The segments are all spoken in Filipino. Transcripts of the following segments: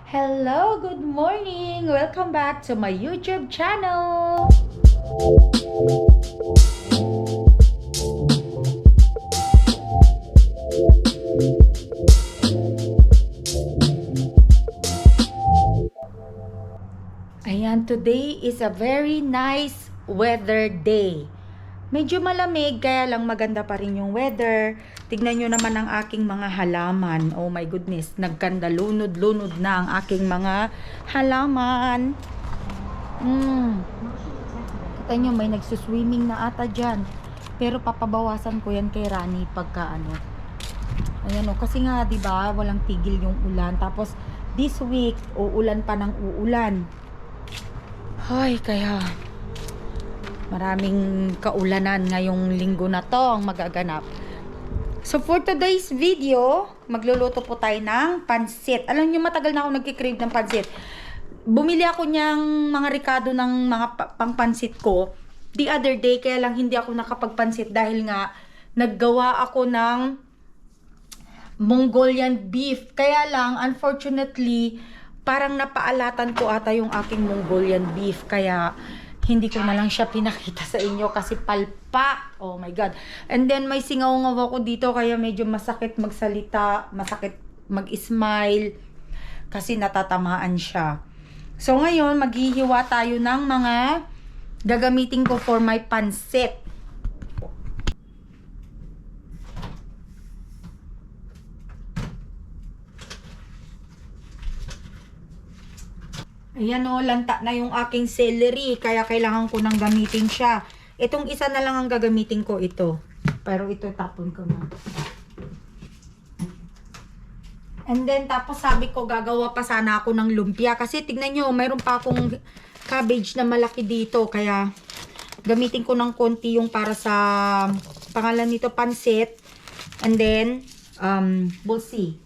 Hello, good morning! Welcome back to my YouTube channel! Ayan, today is a very nice weather day. Medyo malamig, kaya lang maganda pa rin yung weather. Tignan nyo naman ang aking mga halaman. Oh my goodness, nagkanda lunod-lunod na ang aking mga halaman. Kita nyo, may nagsuswimming na ata dyan. Pero papabawasan ko yan kay Rani pagka ano. Ayan o, kasi nga 'di ba, walang tigil yung ulan. Tapos this week, uulan pa ng uulan. Ay, kaya maraming kaulanan ngayong linggo na to ang magaganap. So for today's video, magluluto po tayo ng pansit. Alam niyo, matagal na ako nagki-crave ng pansit. Bumili ako niyang mga ricado ng mga pangpansit ko the other day, kaya lang hindi ako nakapagpansit dahil nga naggawa ako ng Mongolian beef. Kaya lang, unfortunately, parang napaalatan ko ata yung aking Mongolian beef. Kaya hindi ko na lang siya pinakita sa inyo kasi palpa. Oh my God. And then may singaw-ngaw ako dito kaya medyo masakit magsalita, masakit mag-smile kasi natatamaan siya. So ngayon, maghihiwa tayo ng mga gagamitin ko for my pansit. Ayan o, lanta na yung aking celery. Kaya kailangan ko nang gamitin siya. Itong isa na lang ang gagamitin ko ito. Pero ito tapon ko na. And then tapos sabi ko gagawa pa sana ako ng lumpia. Kasi tignan nyo, mayroon pa akong cabbage na malaki dito. Kaya gamitin ko ng konti yung para sa pangalan nito, pansit. And then, we'll see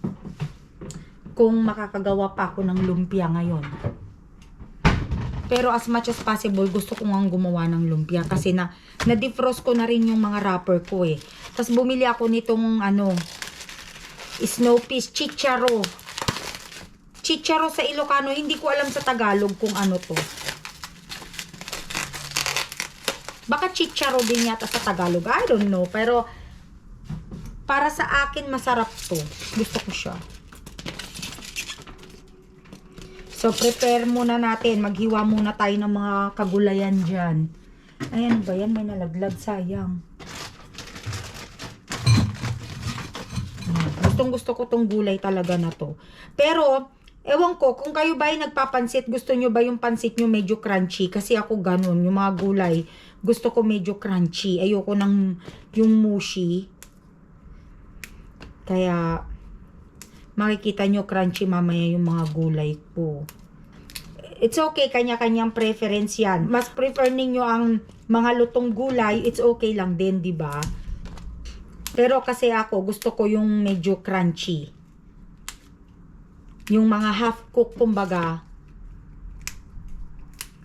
kung makakagawa pa ako ng lumpia ngayon. Pero as much as possible, gusto ko nga gumawa ng lumpia. Kasi na-defrost ko na rin yung mga wrapper ko eh. Tapos bumili ako nitong snow peas, chicharo. Chicharo sa Ilocano. Hindi ko alam sa Tagalog kung ano to. Baka chicharo din yata sa Tagalog. I don't know. Pero para sa akin, masarap to. Gusto ko siya. So, prepare muna natin. Maghiwa muna tayo ng mga kagulayan dyan. Ayan ba yan? May nalaglag. Sayang. Gustong gusto ko tong gulay talaga na to. Pero, ewan ko, kung kayo ba ay nagpapansit, gusto nyo ba yung pansit nyo medyo crunchy? Kasi ako ganun, yung mga gulay, gusto ko medyo crunchy. Ayoko ng yung mushy. Kaya makikita nyo crunchy mamaya yung mga gulay ko. It's okay, kanya-kanyang preference yan. Mas prefer ninyo ang mga lutong gulay, it's okay lang din, di ba? Pero kasi ako, gusto ko yung medyo crunchy. Yung mga half-cook, kumbaga.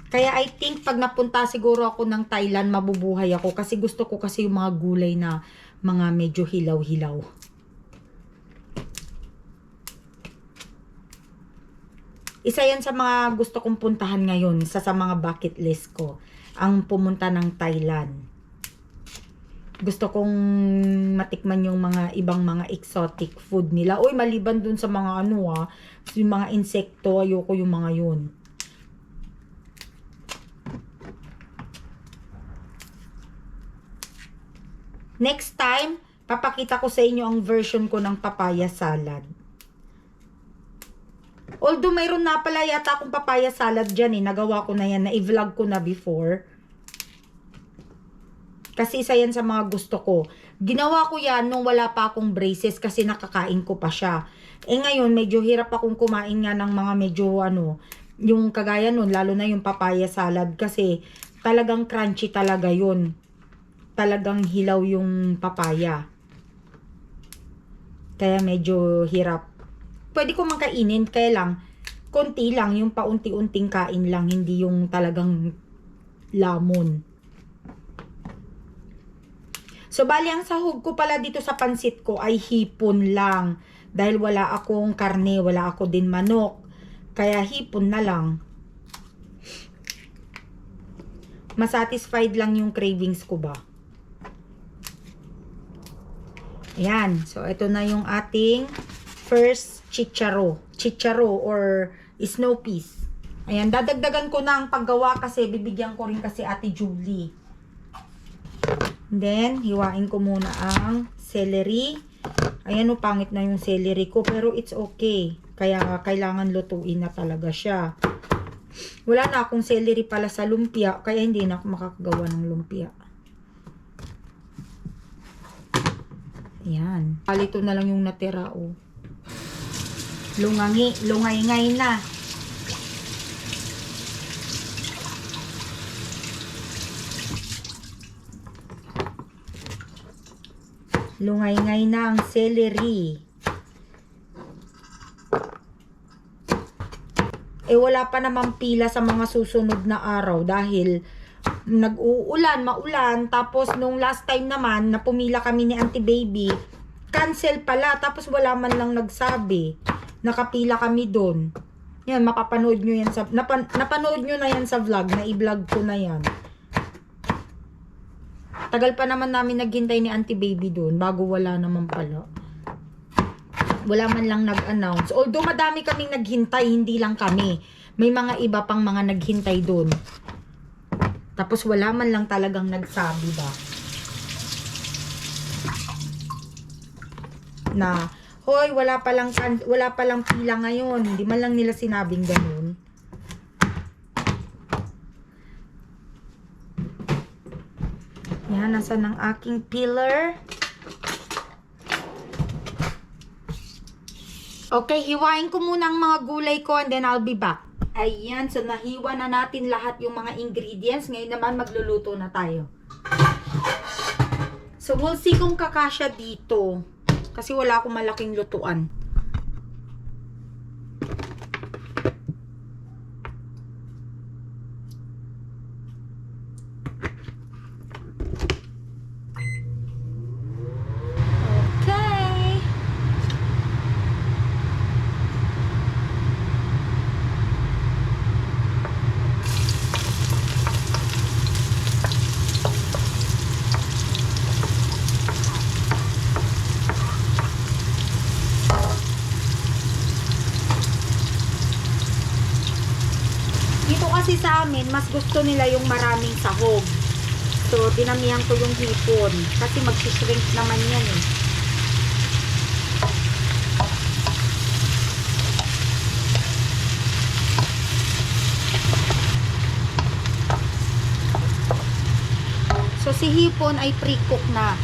Kaya I think pag napunta siguro ako ng Thailand, mabubuhay ako. Kasi gusto ko kasi yung mga gulay na mga medyo hilaw-hilaw. Isa yan sa mga gusto kong puntahan ngayon, sa mga bucket list ko, ang pumunta ng Thailand. Gusto kong matikman yung mga ibang mga exotic food nila. Uy, maliban dun sa mga yung mga insekto, ayoko yung mga yun. Next time, papakita ko sa inyo ang version ko ng papaya salad. Although mayroon na pala yata akong papaya salad dyan eh. Nagawa ko na yan. Na-i-vlog ko na before. Kasi isa yan sa mga gusto ko. Ginawa ko yan nung wala pa akong braces kasi nakakain ko pa siya. Eh ngayon, medyo hirap akong kumain nga ng mga medyo yung kagaya nun, lalo na yung papaya salad. Kasi talagang crunchy talaga yun. Talagang hilaw yung papaya. Kaya medyo hirap. Pwede ko man kainin, kaya lang, konti lang, yung paunti-unting kain lang, hindi yung talagang lamon. So, bali, ang sahog ko pala dito sa pansit ko ay hipon lang. Dahil wala akong karne, wala ako din manok. Kaya hipon na lang. Masatisfied lang yung cravings ko ba. Ayan. So, ito na yung ating first chicharo. Chicharo or snow peas. Ayan. Dadagdagan ko na ang paggawa kasi bibigyan ko rin kasi Ate Julie. Then, hiwain ko muna ang celery. Ayan o, pangit na yung celery ko. Pero it's okay. Kaya kailangan lutuin na talaga siya. Wala na akong celery pala sa lumpia. Kaya hindi na ako makakagawa ng lumpia. Ayan. Palito na lang yung natira o. Lungay-ngay na. Lungay-ngay na ang celery. Wala pa namang pila sa mga susunod na araw dahil nag-uulan, maulan. Tapos nung last time naman na pumila kami ni Auntie Baby, cancel pala. Tapos wala man lang nagsabi. Nakapila kami doon. Yan, mapapanood nyo yan sa... napanood nyo na yan sa vlog. Na-i-vlog ko na yan. Tagal pa naman namin naghintay ni Auntie Baby doon bago wala naman pala. Wala man lang nag-announce. Although madami kaming naghintay, hindi lang kami. May mga iba pang mga naghintay doon. Tapos wala man lang talagang nagsabi ba. Na, hoy, wala palang pila ngayon. Hindi man lang nila sinabing ganun. Yan, nasa ng aking peeler. Okay, hiwain ko muna ang mga gulay ko and then I'll be back. Ayan, so nahiwa na natin lahat yung mga ingredients. Ngayon naman magluluto na tayo. So we'll see kung kakasya dito. Kasi wala akong malaking lutuan. Kasi sa amin, mas gusto nila yung maraming sahog. So, dinamihan ko yung hipon. Kasi mag-shrink naman yan eh. So, si hipon ay pre-cook na.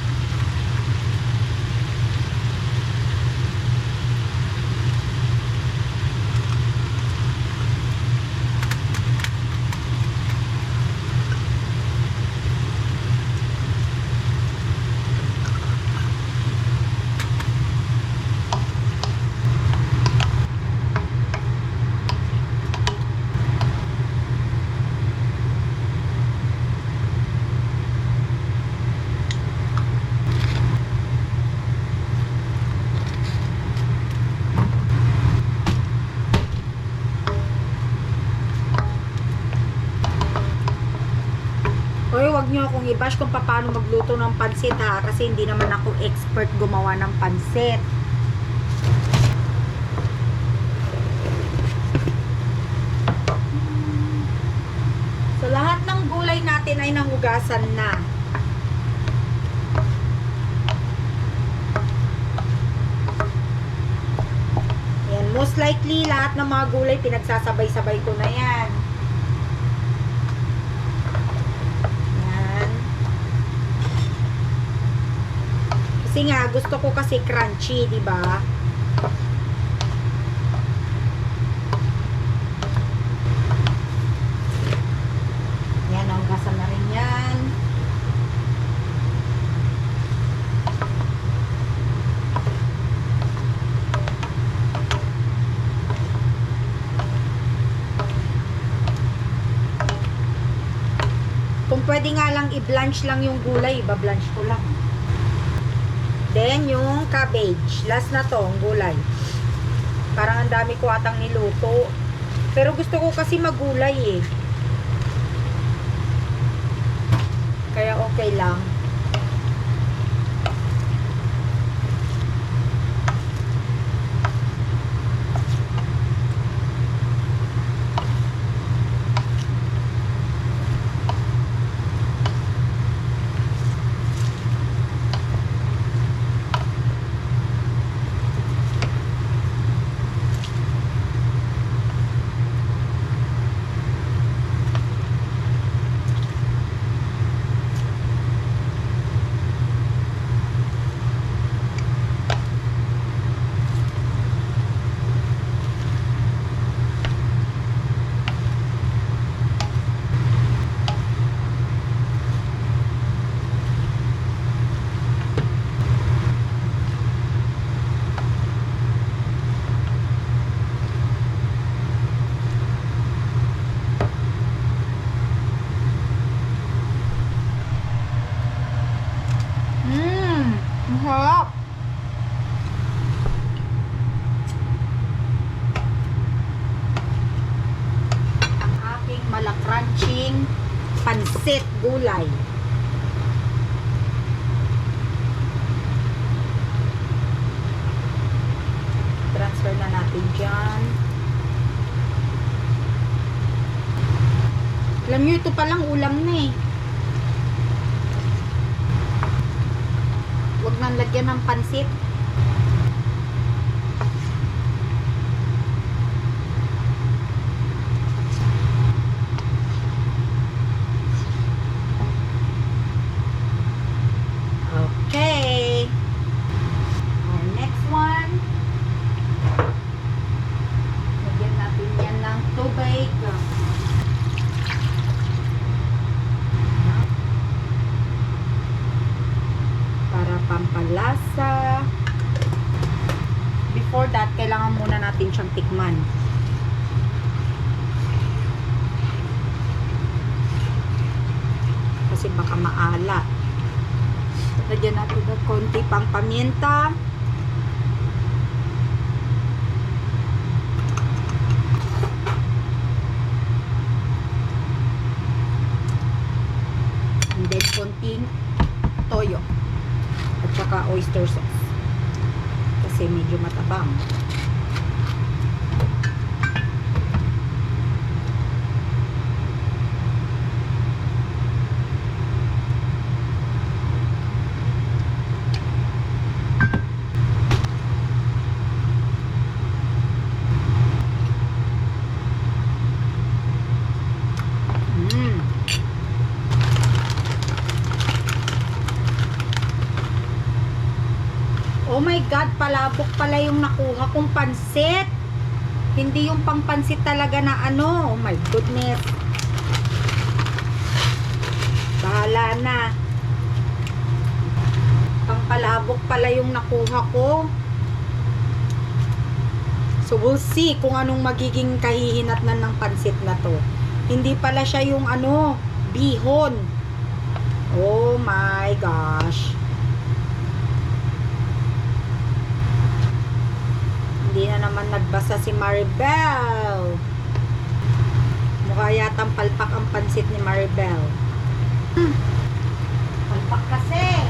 Hoy, wag nyo akong i-bash kung paano magluto ng pansit ha. Kasi hindi naman ako expert gumawa ng pansit. So, lahat ng gulay natin ay nahugasan na. Yan, most likely, lahat ng mga gulay pinagsasabay-sabay ko na yan. Kasi nga, gusto ko kasi crunchy, di ba? Yan, hugasan na rin yan. Kung pwede nga lang i-blanch lang yung gulay, iba-blanch ko lang. Then, yung cabbage. Last na to, ang gulay. Parang ang dami ko atang niluto. Pero gusto ko kasi magulay eh. Kaya okay lang. Ang harap. Ang aking malacrunching pansit gulay. Transfer na natin dyan. Alam nyo, ito palang ulam na eh. Huwag nang lagyan ng pansit. Okay. Our next one. Lagyan natin yan ng tubig. Para pampalasa. Before that, kailangan muna natin siyang tikman. Kasi baka maalat. Lagyan natin ng konti pang paminta. And then konting toyo. At saka oyster sauce. Kasi medyo matabang. Oh my God, palabok pala yung nakuha kong pansit. Hindi yung pangpansit talaga na ano. Oh my goodness. Bahala na. Pangpalabok pala yung nakuha ko. So we'll see kung anong magiging kahihinatnan ng pansit na to. Hindi pala siya yung ano, bihon. Oh my gosh. Hindi na naman nagbasa si Maribel. Mukha yatang palpak ang pansit ni Maribel. Palpak kasi.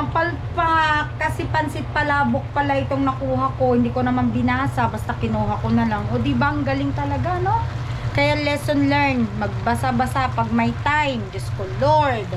Palpak. Kasi pansit palabok pala itong nakuha ko. Hindi ko naman binasa. Basta kinuha ko na lang. O diba ang galing talaga, no? Kaya lesson learned. Magbasa-basa pag may time. Diyos ko, Lord.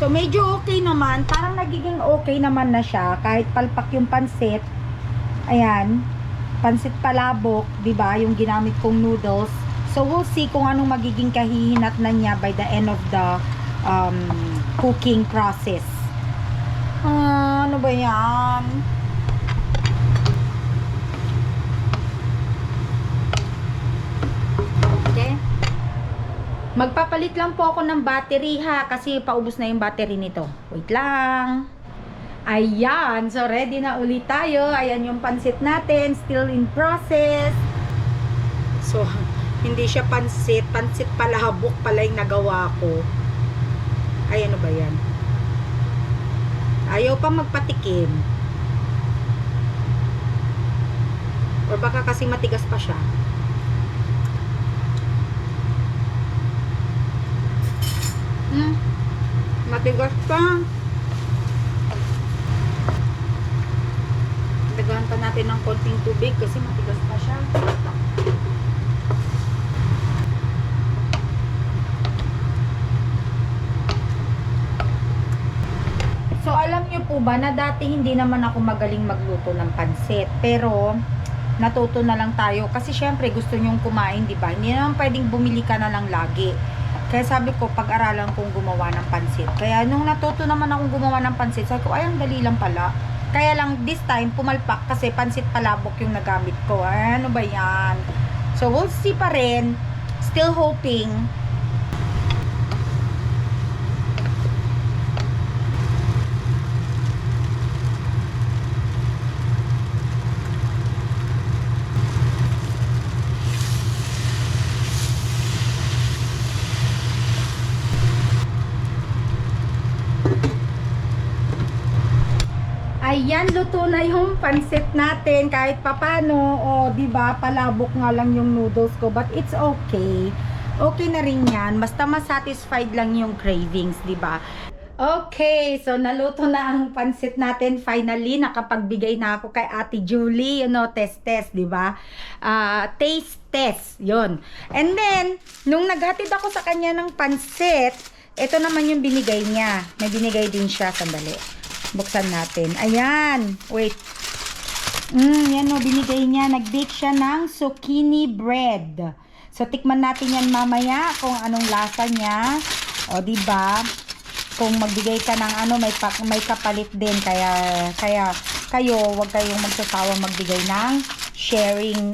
So, medyo okay naman. Parang nagiging okay naman na siya. Kahit palpak yung pansit. Ayan. Pansit palabok, di ba? Yung ginamit kong noodles. So, we'll see kung anong magiging kahihinatnan niya by the end of the cooking process. Ano ba yan? Okay. Magpapalit lang po ako ng battery ha. Kasi paubos na yung battery nito. Wait lang. Ayan. So, ready na ulit tayo. Ayan yung pansit natin. Still in process. So, hindi siya pansit. Pansit palabok pala yung nagawa ko. Ay, ano ba yan? Ayaw pa magpatikim. Or baka kasi matigas pa siya. Matigas pa. Dagdagan pa natin ng konting tubig kasi matigas pa siya. So, alam nyo po ba na dati hindi naman ako magaling magluto ng pansit. Pero, natuto na lang tayo. Kasi syempre, gusto nyong kumain, di ba? Hindi naman pwedeng bumili ka na lang lagi. Kaya sabi ko, pag-aralan kong gumawa ng pansit. Kaya, nung natuto naman akong gumawa ng pansit, sabi ko, ay, ang dali lang pala. Kaya lang, this time, pumalpak kasi pansit palabok yung nagamit ko. Ay, ano ba yan? So, we'll see pa rin. Still hoping. Ayan, luto na yung pansit natin kahit papano. O, di ba, palabok nga lang yung noodles ko. But it's okay. Okay na rin yan. Basta masatisfied lang yung cravings, di ba? Okay, so naluto na ang pansit natin. Finally, nakapagbigay na ako kay Ate Julie. You know, test, di ba? Taste test, yun. And then, nung naghatid ako sa kanya ng pansit, ito naman yung binigay niya. May binigay din siya. Sandali. Buksan natin. Ayan. Wait. Yan o, binigay niya. Nag-bake siya ng zucchini bread. So, tikman natin yan mamaya kung anong lasa niya. O, diba? Kung magbigay ka ng ano, may kapalit din. Kaya kayo, wag kayong magsasawa magbigay ng sharing,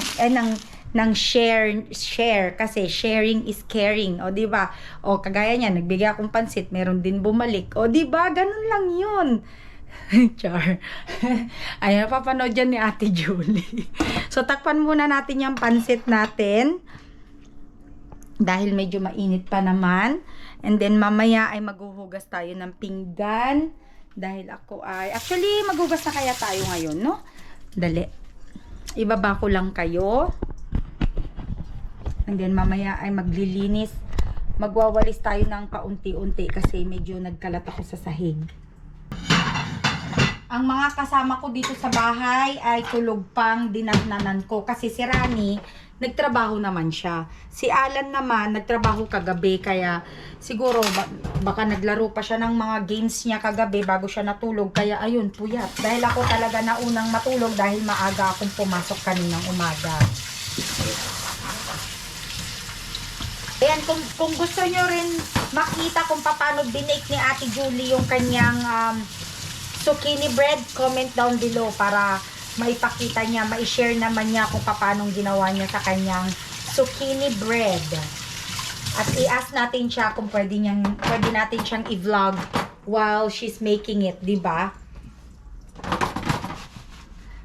ng share kasi sharing is caring. O, diba? O, kagaya niya, nagbigay akong pansit, meron din bumalik. O, diba? Ganun lang yun. Char. Ayan, papanood dyan ni Ate Julie. So, takpan muna natin yung pansit natin. Dahil medyo mainit pa naman. And then, mamaya ay maghuhugas tayo ng pinggan. Dahil ako ay... Actually, maghugas na kaya tayo ngayon, no? Dali. Ibaba ko lang kayo. And then, mamaya ay maglilinis. Magwawalis tayo ng paunti-unti kasi medyo nagkalat ako sa sahig. Ang mga kasama ko dito sa bahay ay tulog pang dinatnanan ko. Kasi si Rani, nagtrabaho naman siya. Si Alan naman, nagtrabaho kagabi. Kaya siguro, baka naglaro pa siya ng mga games niya kagabi bago siya natulog. Kaya ayun, puyat. Dahil ako talaga naunang matulog dahil maaga akong pumasok kaninang umaga. Ayan, kung gusto nyo rin makita kung paano binake ni Ate Julie yung kanyang zucchini bread, comment down below para maipakita niya, ma-share naman niya kung paano ginawa niya sa kanyang zucchini bread. At i-ask natin siya kung pwede natin siyang i-vlog while she's making it, di ba?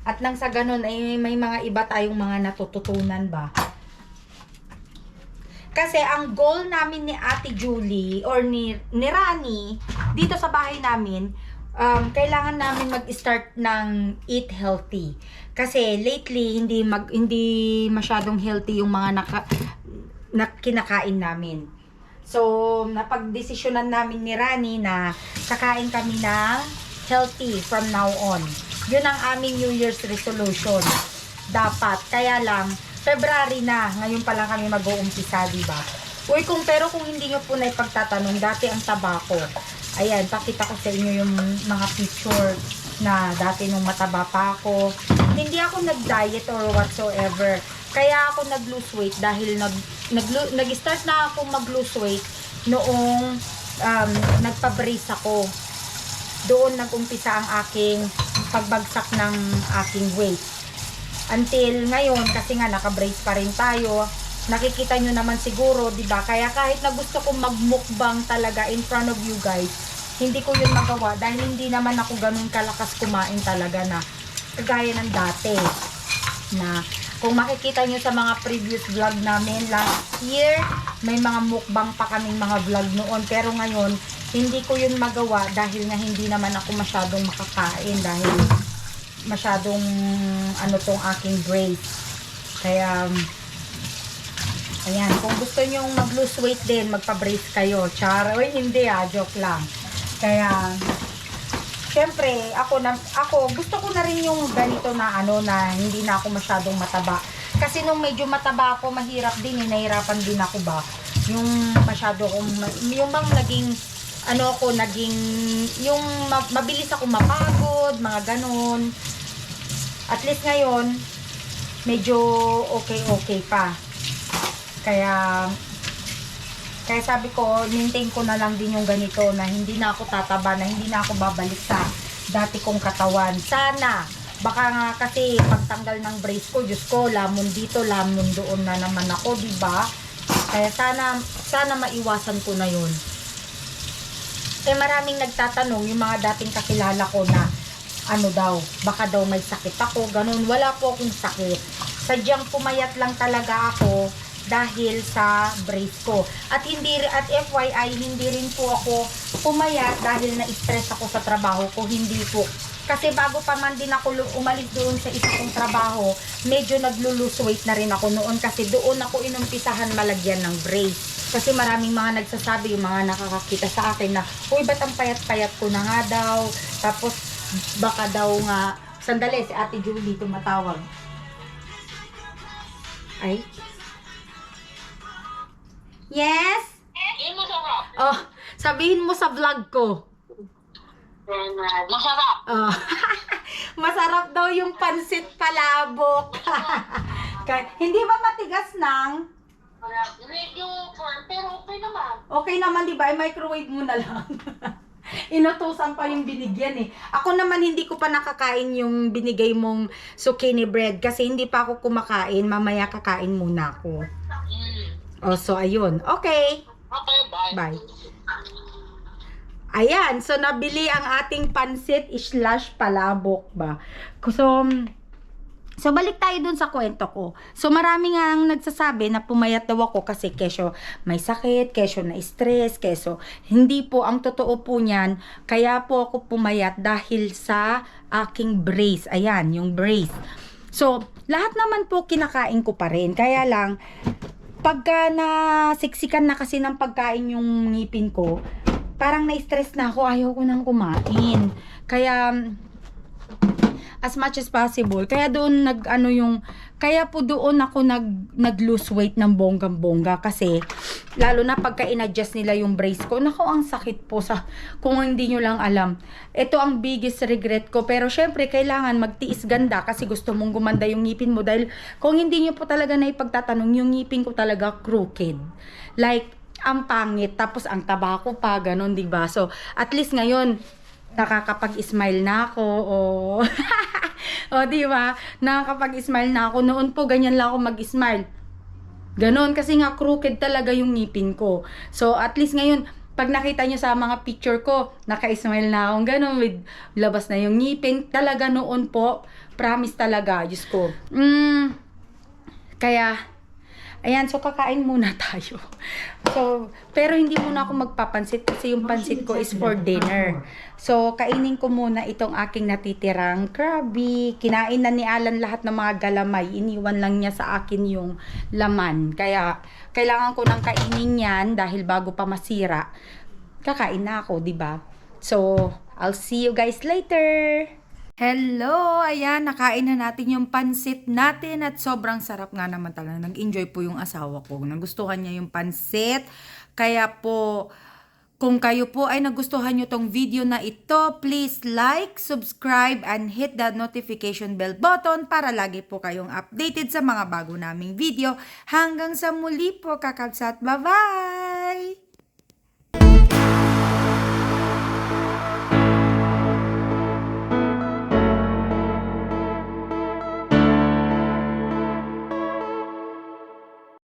At nang sa ganun ay may mga iba tayong mga natututunan ba? Kasi ang goal namin ni Ate Julie or ni Rani dito sa bahay namin, kailangan namin mag-start ng eat healthy. Kasi lately hindi masyadong healthy yung mga kinakain namin. So, napagdesisyonan namin ni Rani na kakain kami ng healthy from now on. Yun ang aming New Year's resolution. Dapat. Kaya lang, February na. Ngayon pa lang kami mag-uumpisa, diba? Uy, pero kung hindi nyo po na ipagtatanong, dati ang tabako. Ayan, pakita ko sa inyo yung mga picture na dati nung mataba pa ako. Hindi ako nag-diet or whatsoever. Kaya ako nag-lose weight dahil nag-start na ako mag-lose weight noong nagpa-brace ako. Doon nag-umpisa ang aking pagbagsak ng aking weight. Until ngayon, kasi nga naka-brace pa rin tayo, nakikita nyo naman siguro, di ba? Kaya kahit na gusto kong magmukbang talaga in front of you guys, hindi ko yun magawa dahil hindi naman ako ganun kalakas kumain talaga na kagaya ng dati. Na kung makikita nyo sa mga previous vlog namin last year, may mga mukbang pa kaming mga vlog noon. Pero ngayon, hindi ko yun magawa dahil nga hindi naman ako masyadong makakain dahil masyadong ano tong aking brace. Kaya ayan, kung gusto nyong mag-lose weight din, magpa-brace kayo. Char, oy, hindi joke lang. Kaya syempre, ako gusto ko na rin yung ganito na ano na hindi na ako masyadong mataba. Kasi nung medyo mataba ako, mahirap din, nahirapan din ako ba. Yung masyado kong yung bang naging ano ako, naging yung mabilis ako mapagod, mga ganun. At least ngayon, medyo okay pa. Kaya sabi ko, maintain ko na lang din yung ganito na hindi na ako tataba, na hindi na ako babalik sa dati kong katawan. Sana, baka nga kasi pagtanggal ng brace ko, Diyos ko, lamon dito, lamon doon na naman ako, diba? Kaya sana maiwasan ko na yun. Eh maraming nagtatanong, yung mga dating kakilala ko na ano daw, baka daw may sakit ako, ganun. Wala po akong sakit. Sadyang pumayat lang talaga ako dahil sa brace ko. At FYI, hindi rin po ako pumayat dahil na-stress ako sa trabaho ko. Hindi po. Kasi bago pa man din ako umalis doon sa isa kong trabaho, medyo naglo-lose weight na rin ako noon kasi doon ako inumpisahan malagyan ng brace. Kasi maraming mga nagsasabi, yung mga nakakakita sa akin na, uy, ba't ang payat-payat ko na nga daw? Tapos, baka daw nga, sandali, si Ate Julie tumatawag. Ay? Yes? Oh, sabihin mo sa vlog ko. Masarap. Oh. Masarap daw yung pansit palabok. Hindi ba matigas nang? Medyo firm, pero okay naman. Okay naman, di ba? I-microwave mo na lang. Inutusan pa yung binigyan eh. Ako naman hindi ko pa nakakain yung binigay mong zucchini bread kasi hindi pa ako kumakain. Mamaya kakain muna ako. Oh, so ayun. Okay. Okay, bye. Bye. Ayan, so nabili ang ating pansit / palabok ba. So balik tayo dun sa kwento ko. So marami nga ang nagsasabi na pumayat daw ako kasi kesyo may sakit, kesyo na stress, kesyo hindi po. Ang totoo po niyan, kaya po ako pumayat dahil sa aking brace. Ayan, yung brace. So lahat naman po kinakain ko pa rin. Kaya lang, pagka nasiksikan na kasi ng pagkain yung ngipin ko, parang na-stress na ako, ayaw ko nang kumain. Kaya as much as possible. Kaya doon kaya po doon ako nag-lose weight ng bonggang-bongga kasi lalo na pagka in-adjust nila yung brace ko. Nako, ang sakit po kung hindi nyo lang alam. Ito ang biggest regret ko. Pero syempre, kailangan magtiis ganda kasi gusto mong gumanda yung ngipin mo. Dahil kung hindi nyo po talaga na ipagtatanong, yung ngipin ko talaga crooked. Like, ang pangit. Tapos ang taba ko pa, ganun, diba? So, at least ngayon, nakakapag-smile na ako, o diba, nakakapag-smile na ako. Noon po, ganyan lang ako mag-smile. Ganon, kasi nga crooked talaga yung ngipin ko. So, at least ngayon, pag nakita nyo sa mga picture ko, naka-smile na akong ganon, with labas na yung ngipin. Talaga noon po, promise talaga, Diyos ko. Kaya, ayan, so kakain muna tayo. So, pero hindi muna ako magpapansit kasi yung pansit ko is for dinner. So, kainin ko muna itong aking natitirang krabi. Kinain na ni Alan lahat ng mga galamay. Iniwan lang niya sa akin yung laman. Kaya, kailangan ko nang kainin yan dahil bago pa masira. Kakain na ako, diba? So, I'll see you guys later. Hello! Ayan, nakain na natin yung pansit natin at sobrang sarap nga naman talaga. Nag-enjoy po yung asawa ko. Nagustuhan niya yung pansit. Kaya po, kung kayo po ay nagustuhan nyo tong video na ito, please like, subscribe, and hit the notification bell button para lagi po kayong updated sa mga bago naming video. Hanggang sa muli po, kakabsat. Bye-bye!